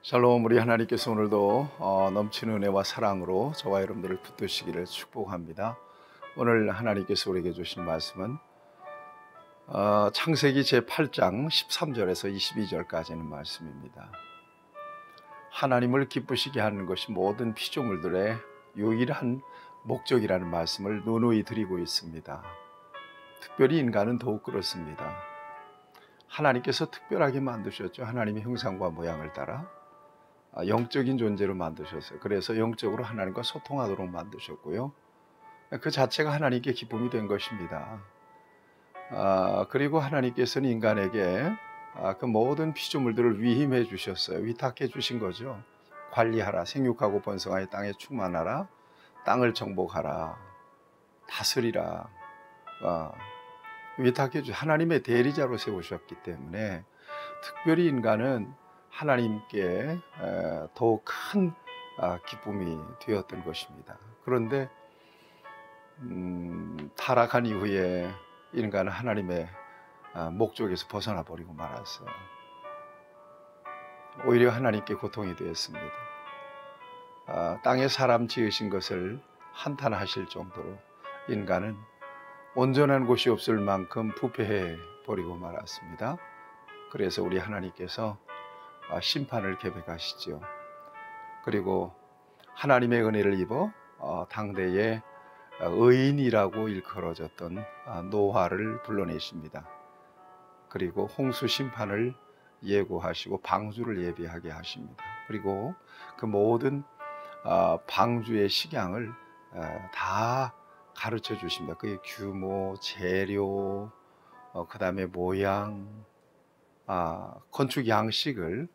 샬롬. 우리 하나님께서 오늘도 넘치는 은혜와 사랑으로 저와 여러분들을 붙드시기를 축복합니다. 오늘 하나님께서 우리에게 주신 말씀은 창세기 제8장 13절에서 22절까지는 말씀입니다. 하나님을 기쁘시게 하는 것이 모든 피조물들의 유일한 목적이라는 말씀을 누누이 드리고 있습니다. 특별히 인간은 더욱 그렇습니다. 하나님께서 특별하게 만드셨죠. 하나님의 형상과 모양을 따라 영적인 존재로 만드셨어요. 그래서 영적으로 하나님과 소통하도록 만드셨고요. 그 자체가 하나님께 기쁨이 된 것입니다. 그리고 하나님께서는 인간에게 그 모든 피조물들을 위임해 주셨어요. 위탁해 주신 거죠. 관리하라, 생육하고 번성하여 땅에 충만하라, 땅을 정복하라, 다스리라. 위탁해 주 하나님의 대리자로 세우셨기 때문에 특별히 인간은 하나님께 더욱 큰 기쁨이 되었던 것입니다. 그런데 타락한 이후에 인간은 하나님의 목적에서 벗어나 버리고 말았어요. 오히려 하나님께 고통이 되었습니다. 땅에 사람 지으신 것을 한탄하실 정도로 인간은 온전한 곳이 없을 만큼 부패해 버리고 말았습니다. 그래서 우리 하나님께서 심판을 계획하시죠. 그리고 하나님의 은혜를 입어 당대의 의인이라고 일컬어졌던 노아를 불러내십니다. 그리고 홍수 심판을 예고하시고 방주를 예비하게 하십니다. 그리고 그 모든 방주의 식양을 다 가르쳐 주십니다. 그의 규모, 재료, 그 다음에 모양, 건축 양식을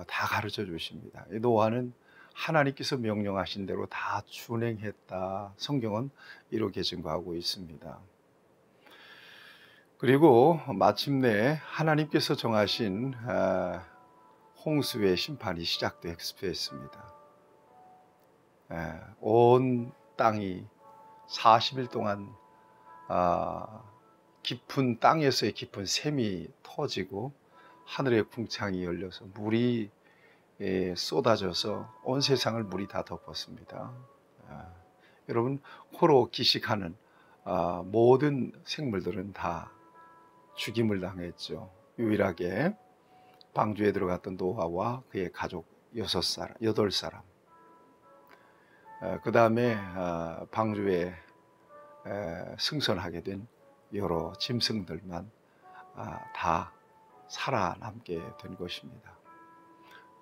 다 가르쳐 주십니다. 노아는 하나님께서 명령하신 대로 다 준행했다. 성경은 이렇게 증거하고 있습니다. 그리고 마침내 하나님께서 정하신 홍수의 심판이 시작됐습니다. 온 땅이 40일 동안 깊은 땅에서의 깊은 샘이 터지고 하늘의 궁창이 열려서 물이 쏟아져서 온 세상을 물이 다 덮었습니다. 여러분, 코로 기식하는 모든 생물들은 다 죽임을 당했죠. 유일하게 방주에 들어갔던 노아와 그의 가족 8사람, 그 다음에 방주에 승선하게 된 여러 짐승들만 다 살아남게 된 것입니다.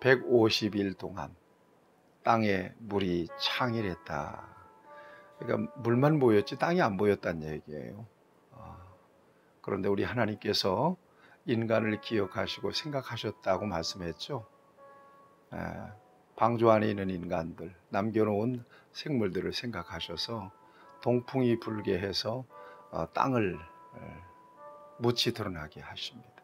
150일 동안 땅에 물이 창일했다. 그러니까 물만 보였지 땅이 안 보였다는 얘기예요. 그런데 우리 하나님께서 인간을 기억하시고 생각하셨다고 말씀했죠. 방주 안에 있는 인간들, 남겨놓은 생물들을 생각하셔서 동풍이 불게 해서 땅을 묻이 드러나게 하십니다.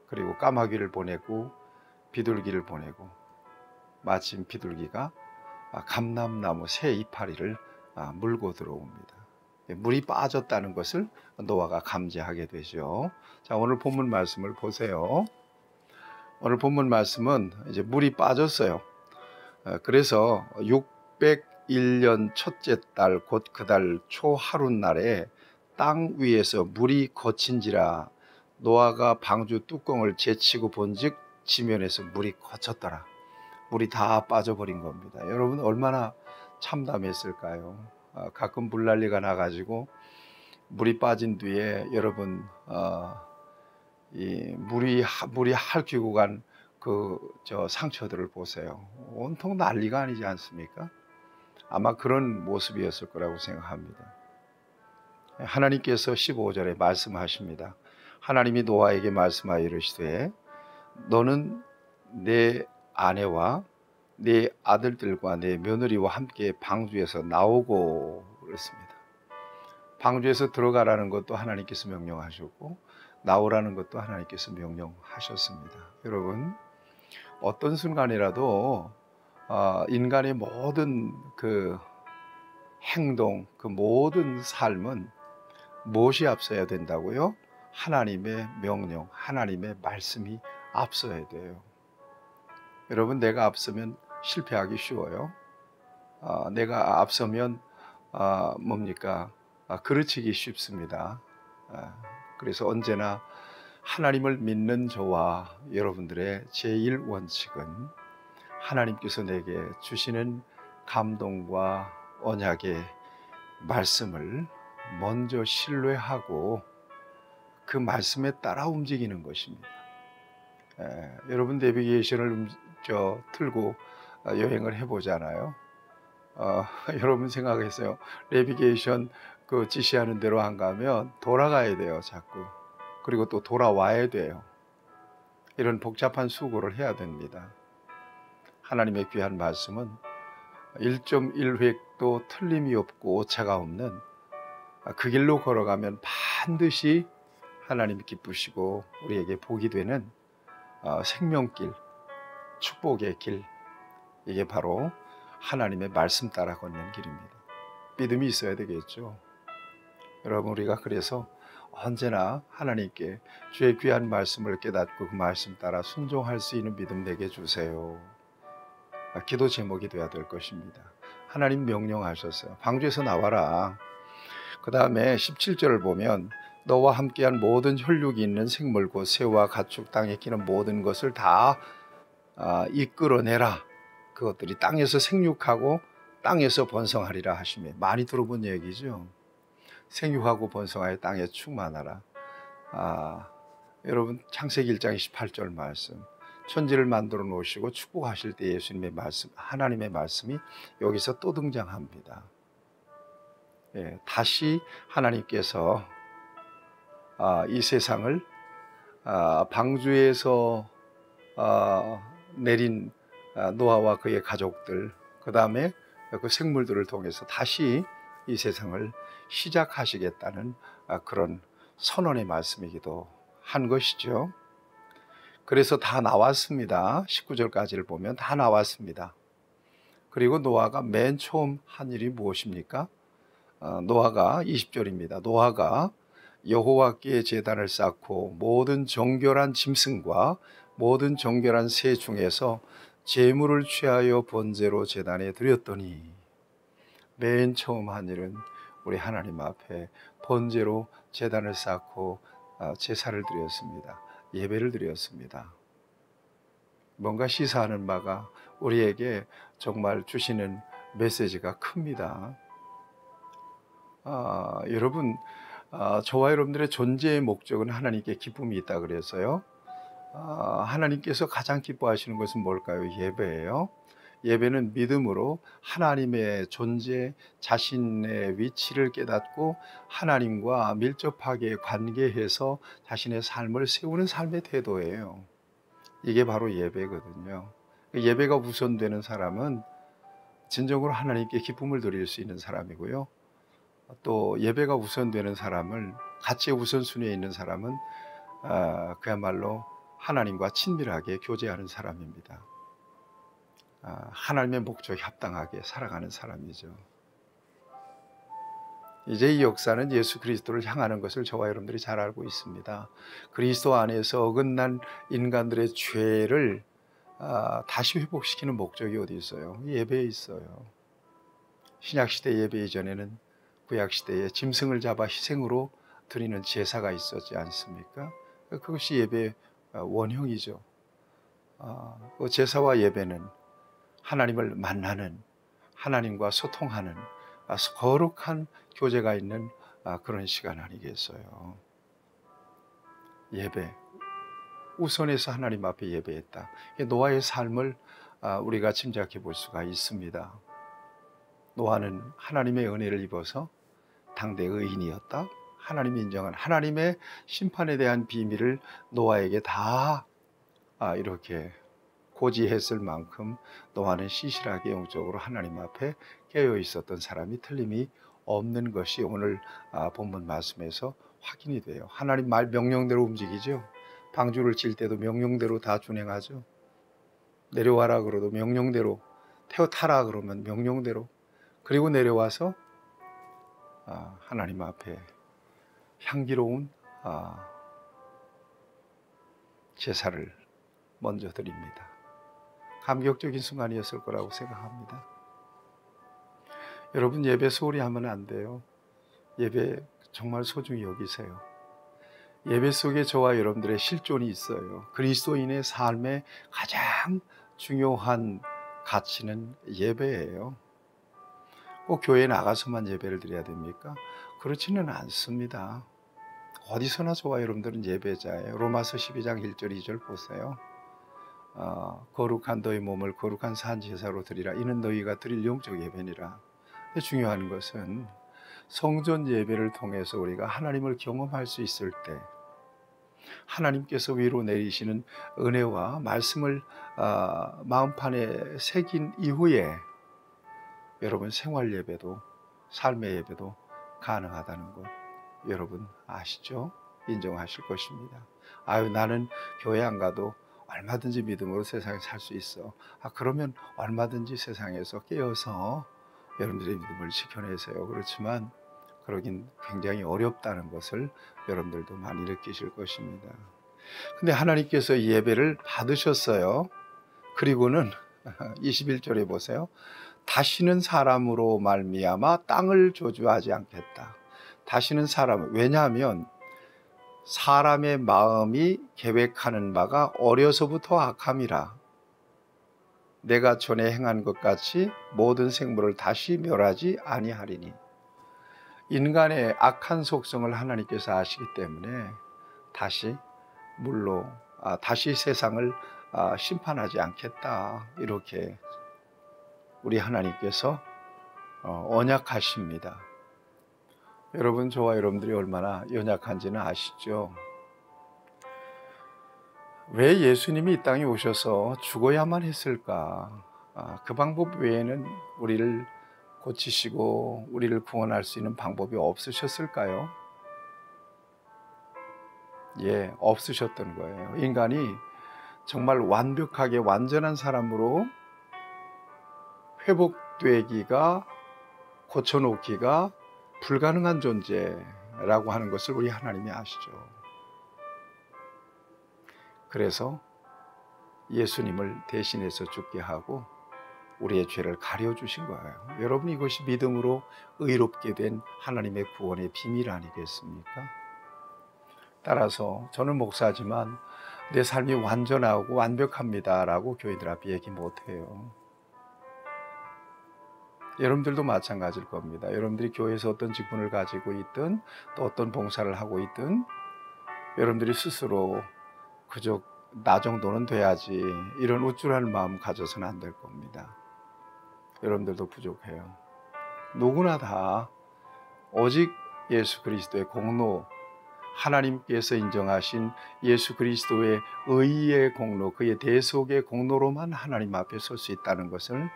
그리고 까마귀를 보내고 비둘기를 보내고 마침 비둘기가 감람나무 새 이파리를 물고 들어옵니다. 물이 빠졌다는 것을 노아가 감지하게 되죠. 자, 오늘 본문 말씀을 보세요. 오늘 본문 말씀은 이제 물이 빠졌어요. 그래서 601년 첫째 달 곧 그 달 초하룻날에 땅 위에서 물이 거친지라 노아가 방주 뚜껑을 제치고 본즉 지면에서 물이 거쳤더라. 물이 다 빠져버린 겁니다. 여러분, 얼마나 참담했을까요? 가끔 물난리가 나가지고 물이 빠진 뒤에 여러분 이 물이 핥히고 간 그 상처들을 보세요. 온통 난리가 아니지 않습니까? 아마 그런 모습이었을 거라고 생각합니다. 하나님께서 15절에 말씀하십니다. 하나님이 노아에게 말씀하여 이르시되 너는 내 아내와 내 아들들과 내 며느리와 함께 방주에서 나오고 그랬습니다. 방주에서 들어가라는 것도 하나님께서 명령하셨고 나오라는 것도 하나님께서 명령하셨습니다. 여러분, 어떤 순간이라도 인간의 모든 그 행동, 그 모든 삶은 무엇이 앞서야 된다고요? 하나님의 명령, 하나님의 말씀이 앞서야 돼요. 여러분, 내가 앞서면 실패하기 쉬워요. 내가 앞서면 뭡니까? 그르치기 쉽습니다. 그래서 언제나 하나님을 믿는 저와 여러분들의 제일 원칙은 하나님께서 내게 주시는 감동과 언약의 말씀을 먼저 신뢰하고 그 말씀에 따라 움직이는 것입니다. 여러분, 내비게이션을 틀고 여행을 해보잖아요. 여러분 생각했어요. 내비게이션 그 지시하는 대로 안 가면 돌아가야 돼요, 자꾸. 그리고 또 돌아와야 돼요. 이런 복잡한 수고를 해야 됩니다. 하나님의 귀한 말씀은 1.1획도 틀림이 없고 오차가 없는 그 길로 걸어가면 반드시 하나님 기쁘시고 우리에게 복이 되는 생명길, 축복의 길, 이게 바로 하나님의 말씀 따라 걷는 길입니다. 믿음이 있어야 되겠죠. 여러분, 우리가 그래서 언제나 하나님께 주의 귀한 말씀을 깨닫고 그 말씀 따라 순종할 수 있는 믿음 내게 주세요. 기도 제목이 되어야 될 것입니다. 하나님 명령하셨어요. 방주에서 나와라. 그 다음에 17절을 보면 너와 함께한 모든 혈육이 있는 생물 곧 새와 가축 땅에 기는 모든 것을 다 이끌어내라. 그것들이 땅에서 생육하고 땅에서 번성하리라 하시며, 많이 들어본 얘기죠. 생육하고 번성하여 땅에 충만하라. 여러분, 창세기 1장 28절 말씀, 천지를 만들어 놓으시고 축복하실 때 예수님의 말씀, 하나님의 말씀이 여기서 또 등장합니다. 다시 하나님께서 이 세상을 방주에서 내린 노아와 그의 가족들, 그 다음에 그 생물들을 통해서 다시 이 세상을 시작하시겠다는 그런 선언의 말씀이기도 한 것이죠. 그래서 다 나왔습니다. 19절까지를 보면 다 나왔습니다. 그리고 노아가 맨 처음 한 일이 무엇입니까? 노아가 20절입니다. 노아가 여호와께 제단을 쌓고 모든 정결한 짐승과 모든 정결한 새 중에서 제물을 취하여 번제로 제단에 드렸더니, 맨 처음 한 일은 우리 하나님 앞에 번제로 제단을 쌓고 제사를 드렸습니다. 예배를 드렸습니다. 뭔가 시사하는 바가 우리에게 정말 주시는 메시지가 큽니다. 여러분, 저와 여러분들의 존재의 목적은 하나님께 기쁨이 있다 그래서요. 하나님께서 가장 기뻐하시는 것은 뭘까요? 예배예요. 예배는 믿음으로 하나님의 존재, 자신의 위치를 깨닫고 하나님과 밀접하게 관계해서 자신의 삶을 세우는 삶의 태도예요. 이게 바로 예배거든요. 예배가 우선되는 사람은 진정으로 하나님께 기쁨을 드릴 수 있는 사람이고요. 또 예배가 우선되는 사람을, 가치의 우선순위에 있는 사람은 그야말로 하나님과 친밀하게 교제하는 사람입니다. 하나님의 목적에 합당하게 살아가는 사람이죠. 이제 이 역사는 예수 그리스도를 향하는 것을 저와 여러분들이 잘 알고 있습니다. 그리스도 안에서 어긋난 인간들의 죄를 다시 회복시키는 목적이 어디 있어요? 예배에 있어요. 신약시대 예배 이전에는 구약시대에 짐승을 잡아 희생으로 드리는 제사가 있었지 않습니까? 그것이 예배의 원형이죠. 그 제사와 예배는 하나님을 만나는, 하나님과 소통하는 거룩한 교제가 있는 그런 시간 아니겠어요. 예배, 우선에서 하나님 앞에 예배했다. 노아의 삶을 우리가 짐작해 볼 수가 있습니다. 노아는 하나님의 은혜를 입어서 당대 의인이었다. 하나님이 인정한 하나님의 심판에 대한 비밀을 노아에게 다 이렇게 고지했을 만큼 노아는 신실하게 영적으로 하나님 앞에 깨어 있었던 사람이 틀림이 없는 것이 오늘 본문 말씀에서 확인이 돼요. 하나님 말 명령대로 움직이죠. 방주를 칠 때도 명령대로 다 준행하죠. 내려와라 그러도 명령대로, 타라 그러면 명령대로, 그리고 내려와서 하나님 앞에 향기로운 제사를 먼저 드립니다. 감격적인 순간이었을 거라고 생각합니다. 여러분, 예배 소홀히 하면 안 돼요. 예배 정말 소중히 여기세요. 예배 속에 저와 여러분들의 실존이 있어요. 그리스도인의 삶의 가장 중요한 가치는 예배예요. 꼭 교회에 나가서만 예배를 드려야 됩니까? 그렇지는 않습니다. 어디서나 저와 여러분들은 예배자예요. 로마서 12장 1절 2절 보세요. 거룩한 너희 몸을 거룩한 산 제사로 드리라. 이는 너희가 드릴 영적 예배니라. 중요한 것은 성전 예배를 통해서 우리가 하나님을 경험할 수 있을 때 하나님께서 위로 내리시는 은혜와 말씀을 마음판에 새긴 이후에 여러분 생활 예배도 삶의 예배도 가능하다는 것 여러분 아시죠? 인정하실 것입니다. 아유, 나는 교회 안 가도 얼마든지 믿음으로 세상에 살 수 있어. 그러면 얼마든지 세상에서 깨어서 여러분들의 믿음을 지켜내세요. 그렇지만 그러긴 굉장히 어렵다는 것을 여러분들도 많이 느끼실 것입니다. 근데 하나님께서 이 예배를 받으셨어요. 그리고는 21절에 보세요. 다시는 사람으로 말미암아 땅을 저주하지 않겠다. 다시는 사람, 왜냐하면 사람의 마음이 계획하는 바가 어려서부터 악함이라. 내가 전에 행한 것 같이 모든 생물을 다시 멸하지 아니하리니. 인간의 악한 속성을 하나님께서 아시기 때문에 다시 물로 다시 세상을 심판하지 않겠다. 이렇게 우리 하나님께서 언약하십니다. 여러분, 저와 여러분들이 얼마나 연약한지는 아시죠? 왜 예수님이 이 땅에 오셔서 죽어야만 했을까? 그 방법 외에는 우리를 고치시고 우리를 구원할 수 있는 방법이 없으셨을까요? 예, 없으셨던 거예요. 인간이 정말 완벽하게 완전한 사람으로 회복되기가, 고쳐놓기가 불가능한 존재라고 하는 것을 우리 하나님이 아시죠. 그래서 예수님을 대신해서 죽게 하고 우리의 죄를 가려주신 거예요. 여러분, 이것이 믿음으로 의롭게 된 하나님의 구원의 비밀 아니겠습니까? 따라서 저는 목사지만 내 삶이 완전하고 완벽합니다 라고 교인들 앞에 얘기 못해요. 여러분들도 마찬가지일 겁니다. 여러분들이 교회에서 어떤 직분을 가지고 있든 또 어떤 봉사를 하고 있든 여러분들이 스스로 그저 나 정도는 돼야지 이런 우쭐한 마음 가져서는 안 될 겁니다. 여러분들도 부족해요. 누구나 다 오직 예수 그리스도의 공로, 하나님께서 인정하신 예수 그리스도의 의의 공로, 그의 대속의 공로로만 하나님 앞에 설 수 있다는 것을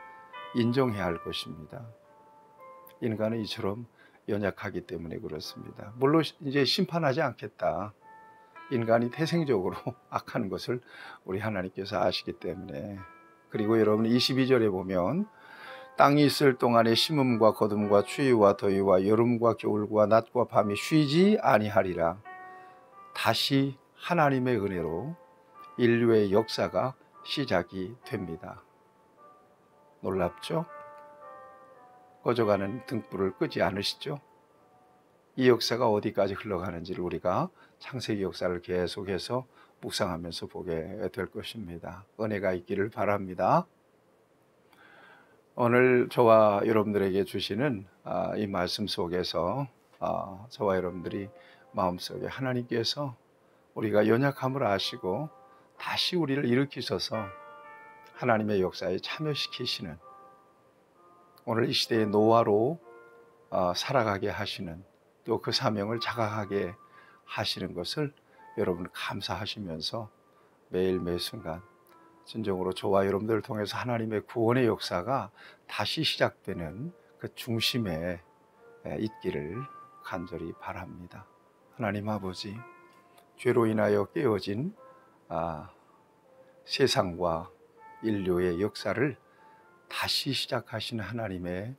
인정해야 할 것입니다. 인간은 이처럼 연약하기 때문에 그렇습니다. 물론 이제 심판하지 않겠다. 인간이 태생적으로 악한 것을 우리 하나님께서 아시기 때문에. 그리고 여러분 22절에 보면 땅이 있을 동안에 심음과 거둠과 추위와 더위와 여름과 겨울과 낮과 밤이 쉬지 아니하리라. 다시 하나님의 은혜로 인류의 역사가 시작이 됩니다. 놀랍죠? 꺼져가는 등불을 끄지 않으시죠? 이 역사가 어디까지 흘러가는지를 우리가 창세기 역사를 계속해서 묵상하면서 보게 될 것입니다. 은혜가 있기를 바랍니다. 오늘 저와 여러분들에게 주시는 이 말씀 속에서 저와 여러분들이 마음속에 하나님께서 우리가 연약함을 아시고 다시 우리를 일으키셔서 하나님의 역사에 참여시키시는, 오늘 이 시대의 노아로 살아가게 하시는, 또 그 사명을 자각하게 하시는 것을 여러분 감사하시면서 매일 매 순간 진정으로 저와 여러분들을 통해서 하나님의 구원의 역사가 다시 시작되는 그 중심에 있기를 간절히 바랍니다. 하나님 아버지, 죄로 인하여 깨어진 세상과 인류의 역사를 다시 시작하신 하나님의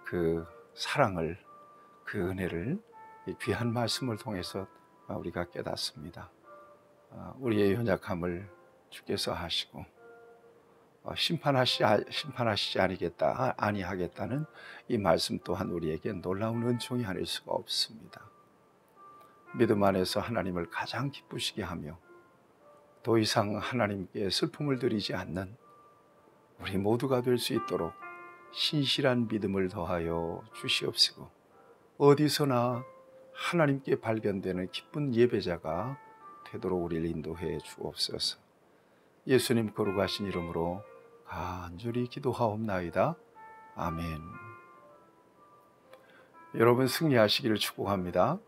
그 사랑을, 그 은혜를 이 귀한 말씀을 통해서 우리가 깨닫습니다. 우리의 연약함을 주께서 하시고 심판하시지 아니하겠다는 이 말씀 또한 우리에게 놀라운 은총이 아닐 수가 없습니다. 믿음 안에서 하나님을 가장 기쁘시게 하며 더 이상 하나님께 슬픔을 드리지 않는 우리 모두가 될 수 있도록 신실한 믿음을 더하여 주시옵시고, 어디서나 하나님께 발견되는 기쁜 예배자가 되도록 우리를 인도해 주옵소서. 예수님 거룩하신 이름으로 간절히 기도하옵나이다. 아멘. 여러분 승리하시기를 축복합니다.